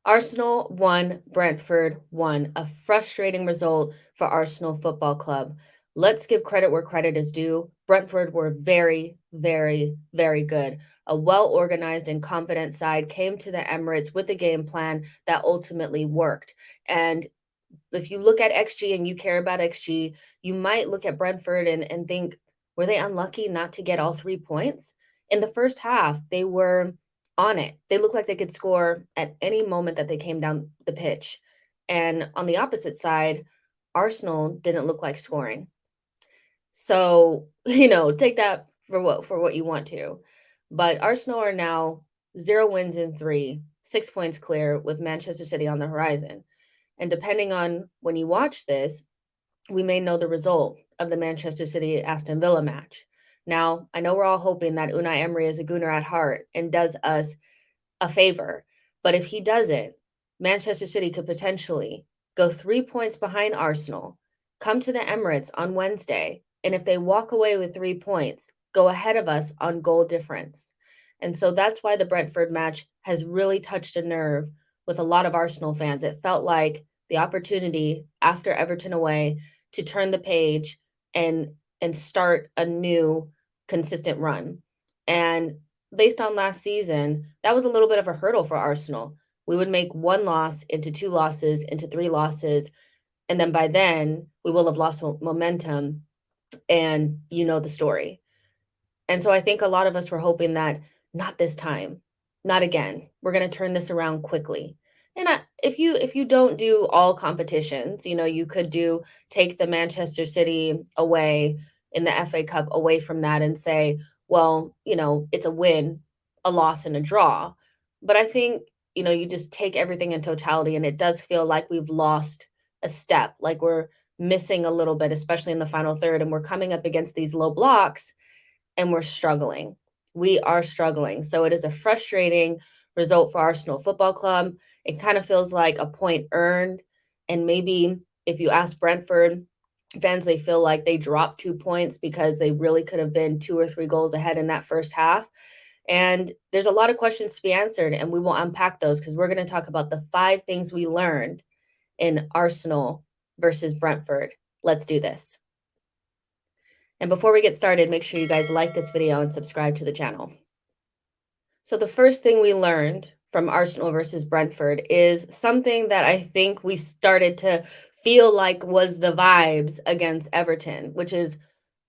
Arsenal won, Brentford won. A frustrating result for Arsenal Football Club. Let's give credit where credit is due. Brentford were very, very, very good. A well organized and confident side came to the Emirates with a game plan that ultimately worked. And if you look at XG and you care about XG, you might look at Brentford and think, were they unlucky not to get all 3 points? In the first half, they were on it. They looked like they could score at any moment that they came down the pitch. And on the opposite side, Arsenal didn't look like scoring. So, take that for what you want to. But Arsenal are now 0 wins in 3, 6 points clear with Manchester City on the horizon. And depending on when you watch this, we may know the result of the Manchester City Aston Villa match. Now, I know we're all hoping that Unai Emery is a gooner at heart and does us a favor. But if he doesn't, Manchester City could potentially go 3 points behind Arsenal, come to the Emirates on Wednesday, and if they walk away with 3 points, go ahead of us on goal difference. And so that's why the Brentford match has really touched a nerve with a lot of Arsenal fans. It felt like the opportunity after Everton away to turn the page and start a new consistent run. And based on last season, that was a little bit of a hurdle for Arsenal. We would make one loss into two losses, into three losses. And then by then, we will have lost momentum. And you know the story. And so I think a lot of us were hoping that not this time, not again. We're going to turn this around quickly. And if you don't do all competitions, you could take the Manchester City away in the FA Cup away from that and say, well, it's a win, a loss, and a draw. But I think, you just take everything in totality, and it does feel like we've lost a step, like we're missing a little bit, especially in the final third, and we're coming up against these low blocks and we're struggling. We are struggling. So it is a frustrating result for Arsenal Football Club. It kind of feels like a point earned. And maybe if you ask Brentford fans, they feel like they dropped 2 points because they really could have been 2 or 3 goals ahead in that first half. And there's a lot of questions to be answered, and we will unpack those because we're going to talk about the 5 things we learned in Arsenal versus Brentford. Let's do this. And before we get started, make sure you guys like this video and subscribe to the channel. So the first thing we learned from Arsenal versus Brentford is something that I think we started to feel like was the vibes against Everton, which is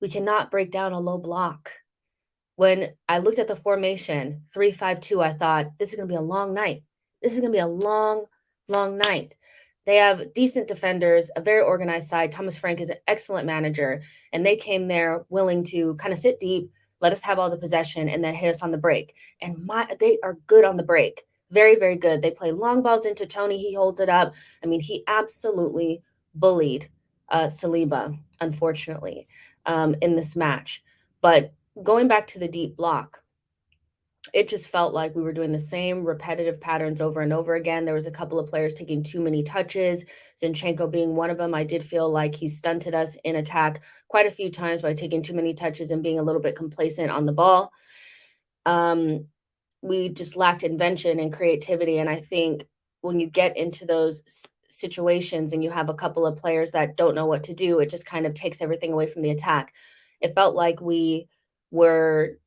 we cannot break down a low block. When I looked at the formation, 3-5-2, I thought, this is going to be a long night. This is going to be a long, long night. They have decent defenders, a very organized side. Thomas Frank is an excellent manager, and they came there willing to kind of sit deep, let us have all the possession, and then hit us on the break. And they are good on the break. Very, very good. They play long balls into Tony. He holds it up. I mean, he absolutely bullied Saliba, unfortunately, in this match. But going back to the deep block, it just felt like we were doing the same repetitive patterns over and over again. There was a couple of players taking too many touches, Zinchenko being one of them. I did feel like he stunted us in attack quite a few times by taking too many touches and being a little bit complacent on the ball. We just lacked invention and creativity. And I think when you get into those situations and you have a couple of players that don't know what to do, it just kind of takes everything away from the attack. It felt like we were,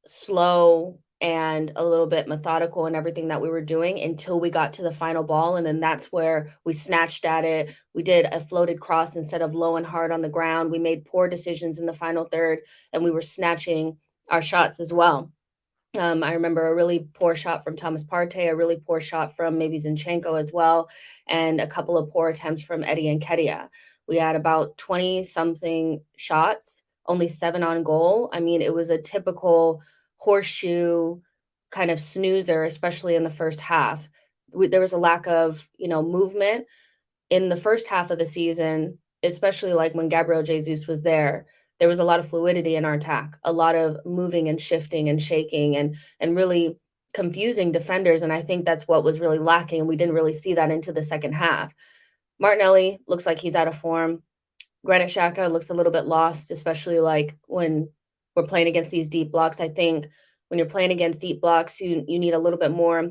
slow and a little bit methodical in everything that we were doing until we got to the final ball. And then that's where we snatched at it. We did a floated cross instead of low and hard on the ground. We made poor decisions in the final third, and we were snatching our shots as well. I remember a really poor shot from Thomas Partey, a really poor shot from maybe Zinchenko as well, and a couple of poor attempts from Eddie Nketiah. We had about 20-something shots, only 7 on goal. I mean, it was a typical horseshoe kind of snoozer, especially in the first half. There was a lack of, movement in the first half of the season, especially like when Gabriel Jesus was there was a lot of fluidity in our attack, a lot of moving and shifting and shaking and really confusing defenders. And I think that's what was really lacking. We didn't really see that into the second half. Martinelli looks like he's out of form. Granit Xhaka looks a little bit lost, especially like when we're playing against these deep blocks. I think when you're playing against deep blocks, you need a little bit more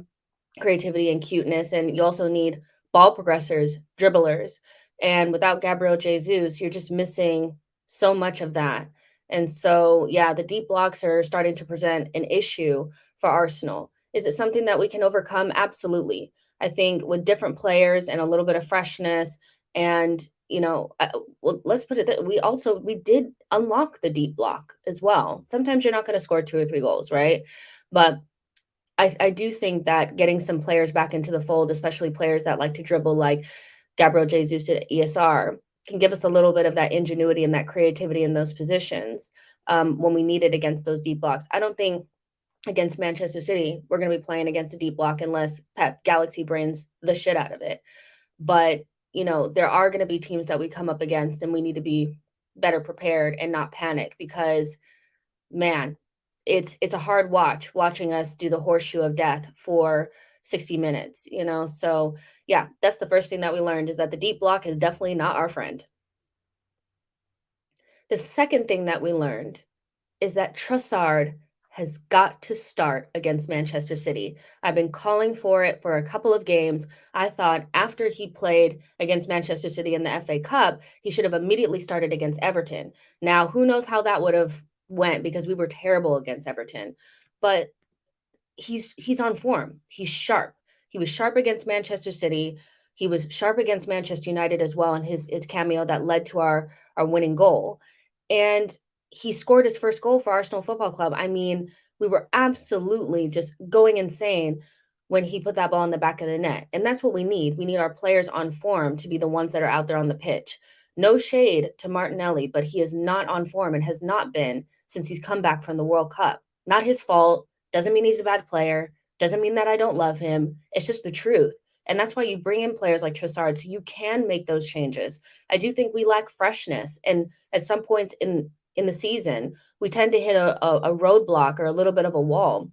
creativity and cuteness, and you also need ball progressors, dribblers. And without Gabriel Jesus, you're just missing so much of that. And so, yeah, the deep blocks are starting to present an issue for Arsenal. Is it something that we can overcome? Absolutely. I think with different players and a little bit of freshness, and well, let's put it that we did unlock the deep block as well. Sometimes you're not going to score 2 or 3 goals, right? But I do think that getting some players back into the fold, especially players that like to dribble like Gabriel Jesus at ESR, can give us a little bit of that ingenuity and that creativity in those positions when we need it against those deep blocks. I don't think against Manchester City we're going to be playing against a deep block unless Pep Galaxy brains the shit out of it. But there are going to be teams that we come up against, and we need to be better prepared and not panic because, man, it's a hard watching us do the horseshoe of death for 60 minutes. So yeah, that's the first thing that we learned, is that the deep block is definitely not our friend. The second thing that we learned is that Trossard has got to start against Manchester City. I've been calling for it for a couple of games. I thought after he played against Manchester City in the FA Cup, he should have immediately started against Everton. Now, who knows how that would have went, because we were terrible against Everton. But he's on form. He's sharp. He was sharp against Manchester City. He was sharp against Manchester United as well in his cameo that led to our winning goal. And he scored his first goal for Arsenal Football Club. I mean, we were absolutely just going insane when he put that ball in the back of the net. And that's what we need. We need our players on form to be the ones that are out there on the pitch. No shade to Martinelli, but he is not on form and has not been since he's come back from the World Cup. Not his fault. Doesn't mean he's a bad player. Doesn't mean that I don't love him. It's just the truth. And that's why you bring in players like Trossard, so you can make those changes. I do think we lack freshness. And at some points in the season, we tend to hit a roadblock or a little bit of a wall.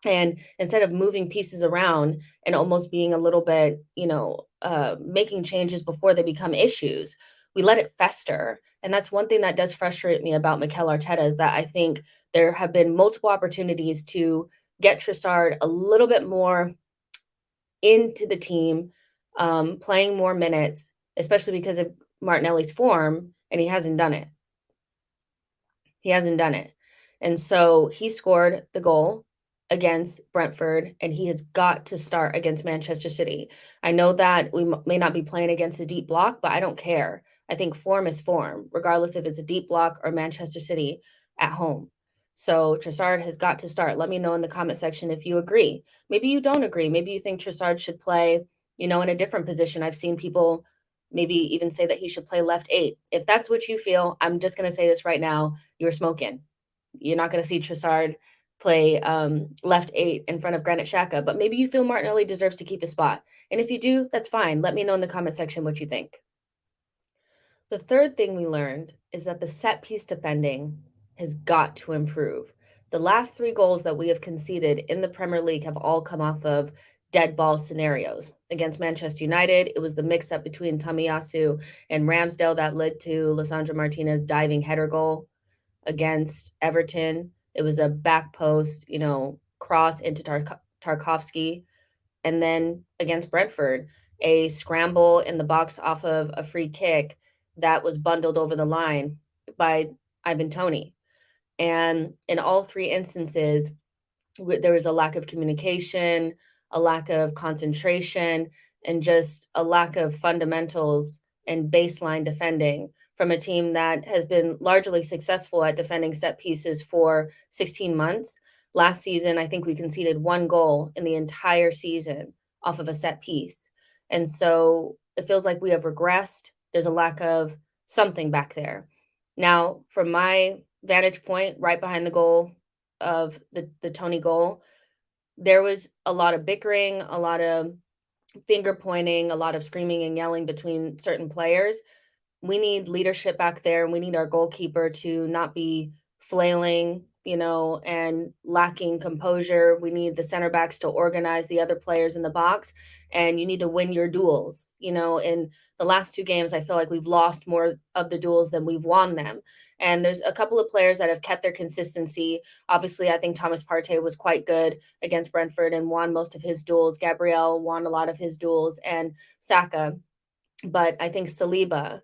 And instead of moving pieces around and almost being a little bit, making changes before they become issues, we let it fester. And that's one thing that does frustrate me about Mikel Arteta, is that I think there have been multiple opportunities to get Trossard a little bit more into the team, playing more minutes, especially because of Martinelli's form, and he hasn't done it. He hasn't done it. And so he scored the goal against Brentford, and he has got to start against Manchester City. I know that we may not be playing against a deep block, but I don't care. I think form is form, regardless if it's a deep block or Manchester City at home. So Trossard has got to start. Let me know in the comment section if you agree. Maybe you don't agree. Maybe you think Trossard should play, in a different position. I've seen people maybe even say that he should play left 8. If that's what you feel, I'm just going to say this right now. You're smoking. You're not going to see Trossard play left 8 in front of Granit Xhaka, but maybe you feel Martinelli deserves to keep his spot. And if you do, that's fine. Let me know in the comment section what you think. The third thing we learned is that the set piece defending has got to improve. The last 3 goals that we have conceded in the Premier League have all come off of dead ball scenarios. Against Manchester United, it was the mix-up between Tomiyasu and Ramsdale that led to Lisandro Martinez diving header goal. Against Everton, it was a back post, cross into Tarkowski. And then against Brentford, a scramble in the box off of a free kick that was bundled over the line by Ivan Toney. And in all 3 instances, there was a lack of communication, a lack of concentration, and just a lack of fundamentals and baseline defending from a team that has been largely successful at defending set pieces for 16 months. Last season, I think we conceded 1 goal in the entire season off of a set piece. And so it feels like we have regressed. There's a lack of something back there. Now, from my vantage point, right behind the goal of the Toney goal, there was a lot of bickering, a lot of finger pointing, a lot of screaming and yelling between certain players. We need leadership back there, and we need our goalkeeper to not be flailing and lacking composure. We need the center backs to organize the other players in the box, and you need to win your duels. In the last two games, I feel like we've lost more of the duels than we've won them. And there's a couple of players that have kept their consistency. Obviously, I think Thomas Partey was quite good against Brentford and won most of his duels. Gabriel won a lot of his duels, and Saka. But I think Saliba,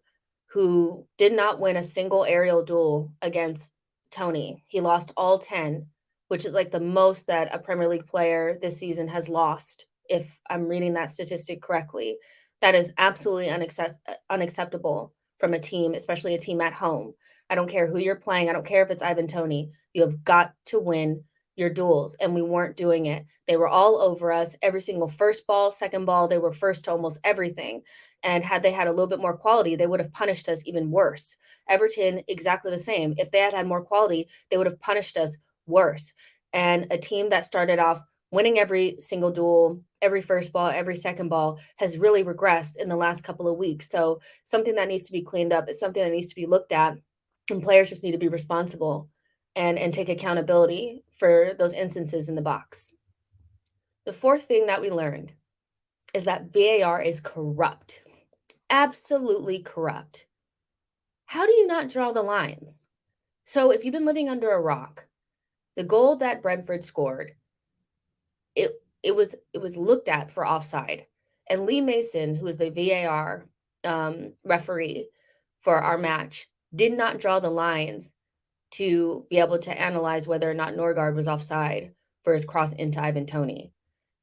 who did not win a single aerial duel against Tony, he lost all 10, which is like the most that a Premier League player this season has lost, if I'm reading that statistic correctly. That is absolutely unacceptable from a team, especially a team at home. I don't care who you're playing. I don't care if it's Ivan Tony. You have got to win your duels, and we weren't doing it. They were all over us. Every single first ball, second ball, they were first to almost everything. And had they had a little bit more quality, they would have punished us even worse. Everton, exactly the same. If they had had more quality, they would have punished us worse. And a team that started off winning every single duel, every first ball, every second ball, has really regressed in the last couple of weeks. So something that needs to be cleaned up is something that needs to be looked at. And players just need to be responsible and take accountability for those instances in the box. The fourth thing that we learned is that VAR is corrupt. Absolutely corrupt. How do you not draw the lines? So if you've been living under a rock, the goal that Brentford scored, it was looked at for offside. And Lee Mason, who is the VAR referee for our match, did not draw the lines to be able to analyze whether or not Norgard was offside for his cross into Ivan Toney.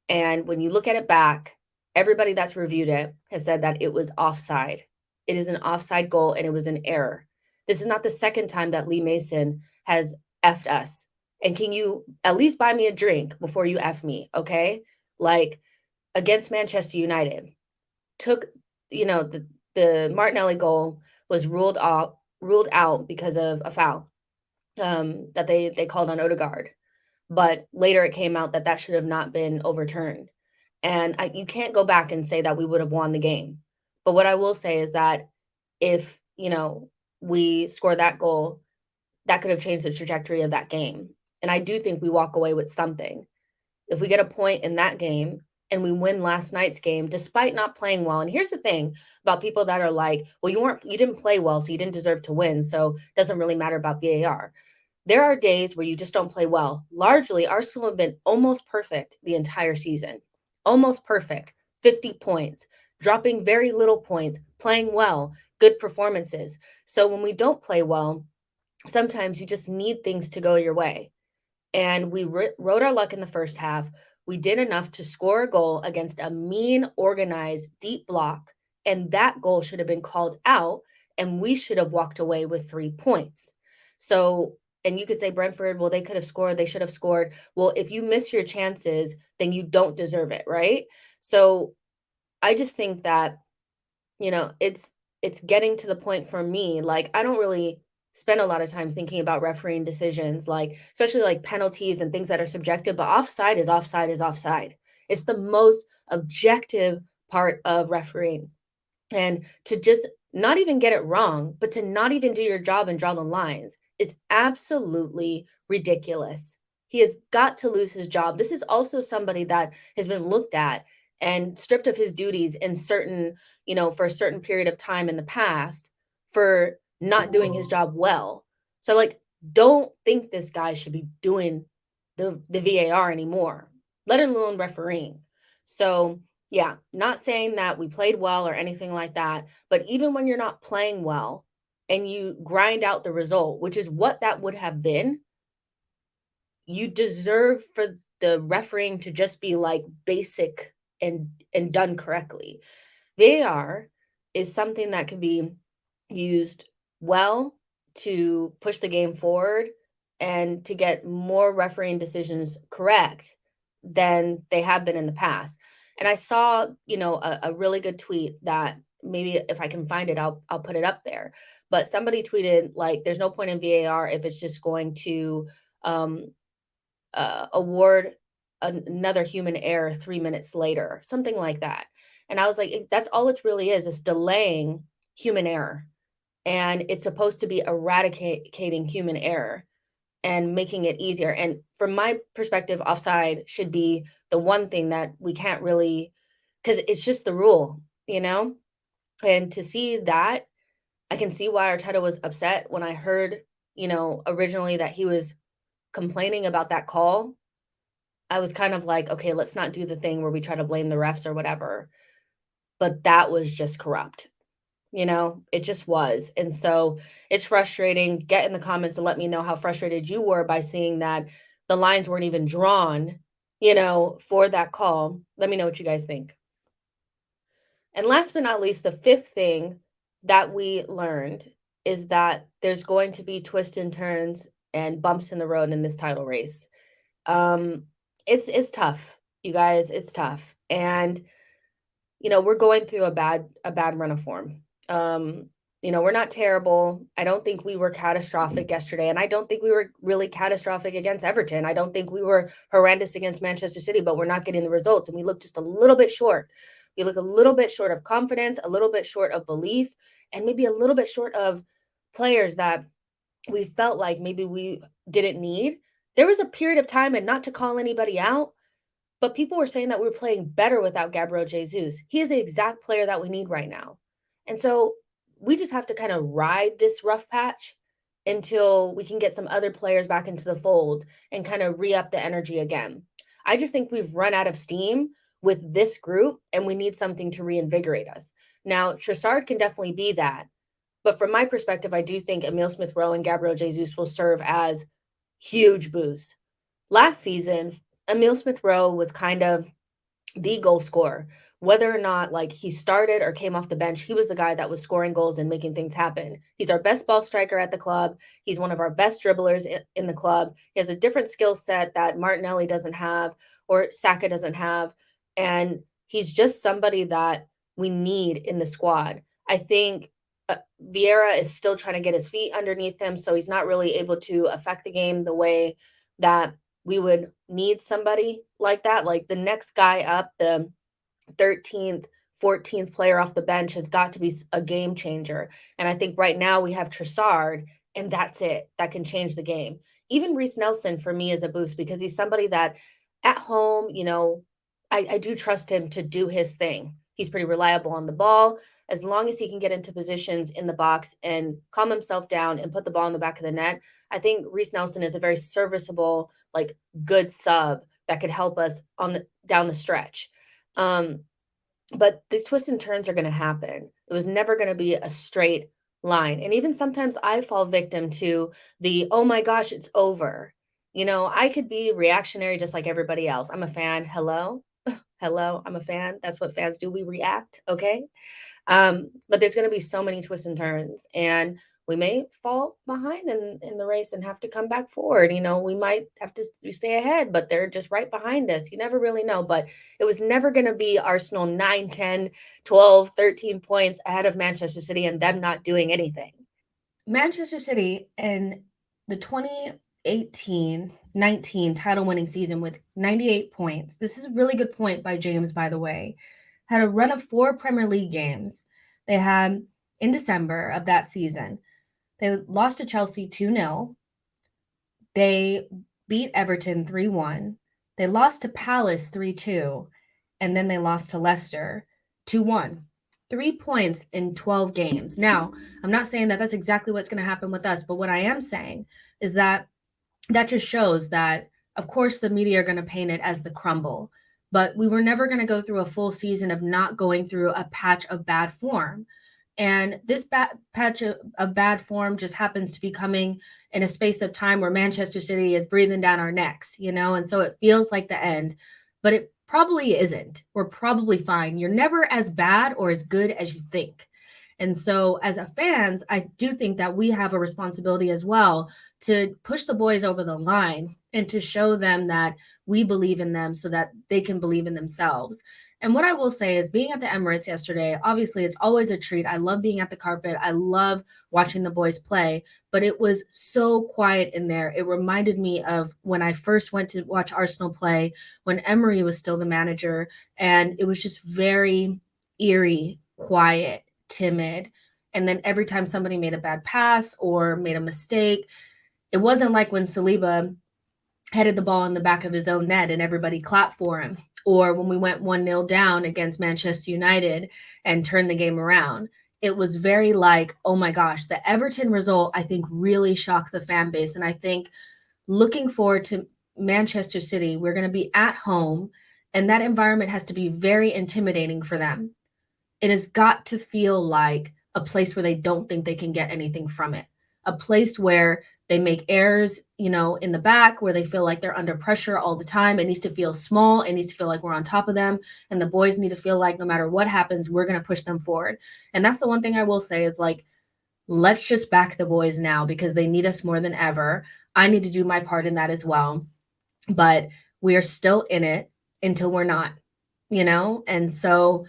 And when you look at it back, everybody that's reviewed it has said that it was offside. It is an offside goal and it was an error. This is not the second time that Lee Mason has effed us. And can you at least buy me a drink before you F me, okay? Like against Manchester United, took, the Martinelli goal was ruled out because of a foul that they called on Odegaard. But later it came out that should have not been overturned. And you can't go back and say that we would have won the game. But what I will say is that if, we score that goal, that could have changed the trajectory of that game. And I do think we walk away with something. If we get a point in that game and we win last night's game, despite not playing well. And here's the thing about people that are like, well, you didn't play well, so you didn't deserve to win. So it doesn't really matter about VAR. There are days where you just don't play well. Largely, Arsenal have been almost perfect the entire season. Almost perfect. 50 points, dropping very little points, playing well, good performances. So when we don't play well, sometimes you just need things to go your way. And we rode our luck in the first half. We did enough to score a goal against a mean, organized, deep block. And that goal should have been called out, and we should have walked away with 3 points. So, and you could say Brentford, well, they could have scored, they should have scored. Well, if you miss your chances, then you don't deserve it, right? So I just think that, it's getting to the point for me, like, I don't really spend a lot of time thinking about refereeing decisions, like, especially like penalties and things that are subjective, but offside is offside is offside. It's the most objective part of refereeing. And to just not even get it wrong, but to not even do your job and draw the lines is absolutely ridiculous. He has got to lose his job. This is also somebody that has been looked at and stripped of his duties in certain, for a certain period of time in the past for not doing his job well. So like, don't think this guy should be doing the VAR anymore, let alone refereeing. So yeah, not saying that we played well or anything like that, but even when you're not playing well and you grind out the result, which is what that would have been, you deserve for the refereeing to just be like basic and done correctly. VAR is something that can be used well to push the game forward and to get more refereeing decisions correct than they have been in the past. And I saw, a really good tweet that maybe if I can find it, I'll put it up there. But somebody tweeted like, there's no point in VAR if it's just going to award another human error 3 minutes later, something like that. And I was like, that's all it really is. It's delaying human error. And it's supposed to be eradicating human error. and making it easier. And from my perspective, offside should be the one thing that we can't really, because it's just the rule, you know? And to see that, I can see why Arteta was upset when I heard, originally that he was complaining about that call. I was kind of like, okay, let's not do the thing where we try to blame the refs or whatever. But that was just corrupt. It just was. And so it's frustrating. Get in the comments and let me know how frustrated you were by seeing that the lines weren't even drawn, for that call. Let me know what you guys think. And last but not least, the fifth thing that we learned is that there's going to be twists and turns and bumps in the road in this title race. It's tough, you guys. It's tough. And we're going through a bad run of form. We're not terrible. I don't think we were catastrophic yesterday, and I don't think we were really catastrophic against Everton. I don't think we were horrendous against Manchester City, but we're not getting the results, and we look just a little bit short. We look a little bit short of confidence, a little bit short of belief, and maybe a little bit short of players that we felt like maybe we didn't need. There was a period of time, and not to call anybody out, but people were saying that we were playing better without Gabriel Jesus. He is the exact player that we need right now. And so we just have to kind of ride this rough patch until we can get some other players back into the fold and kind of re-up the energy again. I just think we've run out of steam with this group, and we need something to reinvigorate us. Now, Trossard can definitely be that. But from my perspective, I do think Emile Smith-Rowe and Gabriel Jesus will serve as huge boosts. Last season, Emile Smith-Rowe was kind of the goal scorer. Whether or not he started or came off the bench, he was the guy that was scoring goals and making things happen. He's our best ball striker at the club. He's one of our best dribblers in the club. He has a different skill set that Martinelli doesn't have or Saka doesn't have. And he's just somebody that we need in the squad. I think Vieira is still trying to get his feet underneath him, so he's not really able to affect the game the way that we would need somebody like that. Like the next guy up, the 13th, 14th player off the bench has got to be a game changer. And I think right now we have Trossard, and that's it. That can change the game. Even Reece Nelson for me is a boost because he's somebody that at home, I do trust him to do his thing. He's pretty reliable on the ball. As long as he can get into positions in the box and calm himself down and put the ball in the back of the net, I think Reece Nelson is a very serviceable, good sub that could help us down the stretch. But these twists and turns are going to happen. It was never going to be a straight line. And even sometimes I fall victim to the, oh my gosh, it's over. I could be reactionary just like everybody else. I'm a fan. Hello, I'm a fan. That's what fans do. We react. Okay. But there's going to be so many twists and turns, and we may fall behind in the race and have to come back forward. We might have to stay ahead, but they're just right behind us. You never really know, but it was never going to be Arsenal 9, 10, 12, 13 points ahead of Manchester City and them not doing anything. Manchester City in the 2018-19 title winning season with 98 points. This is a really good point by James, by the way. Had a run of 4 Premier League games. They had, in December of that season, they lost to Chelsea 2-0. They beat Everton 3-1. They lost to Palace 3-2. And then they lost to Leicester 2-1. 3 points in 12 games. Now, I'm not saying that that's exactly what's going to happen with us, but what I am saying is that just shows that, of course, the media are going to paint it as the crumble. But we were never going to go through a full season of not going through a patch of bad form. And this patch of bad form just happens to be coming in a space of time where Manchester City is breathing down our necks, and so it feels like the end, but it probably isn't. We're probably fine. You're never as bad or as good as you think. And so as fans, I do think that we have a responsibility as well to push the boys over the line and to show them that we believe in them so that they can believe in themselves. And what I will say is being at the Emirates yesterday, obviously it's always a treat. I love being at the carpet. I love watching the boys play, but it was so quiet in there. It reminded me of when I first went to watch Arsenal play, when Emery was still the manager, and it was just very eerie, quiet, timid. And then every time somebody made a bad pass or made a mistake, It wasn't like when Saliba headed the ball in the back of his own net and everybody clapped for him, or when we went 1-0 down against Manchester United and turned the game around. It was very like, oh my gosh, the Everton result, I think, really shocked the fan base. And I think looking forward to Manchester City, we're going to be at home, and that environment has to be very intimidating for them. It has got to feel like a place where they don't think they can get anything from it, a place where they make errors, in the back, where they feel like they're under pressure all the time. It needs to feel small. It needs to feel like we're on top of them. And the boys need to feel like no matter what happens, we're going to push them forward. And that's the one thing I will say is like, let's just back the boys now because they need us more than ever. I need to do my part in that as well. But we are still in it until we're not, And so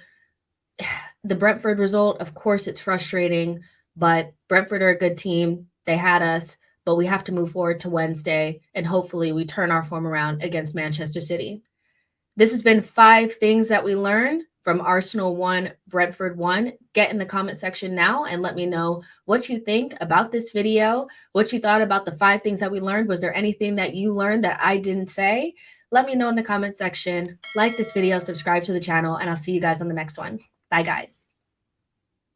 the Brentford result, of course, it's frustrating, but Brentford are a good team. They had us, but we have to move forward to Wednesday, and hopefully we turn our form around against Manchester City. This has been 5 things that we learned from Arsenal 1, Brentford 1. Get in the comment section now and let me know what you think about this video, what you thought about the 5 things that we learned. Was there anything that you learned that I didn't say? Let me know in the comment section. Like this video, subscribe to the channel, and I'll see you guys on the next one. Bye, guys.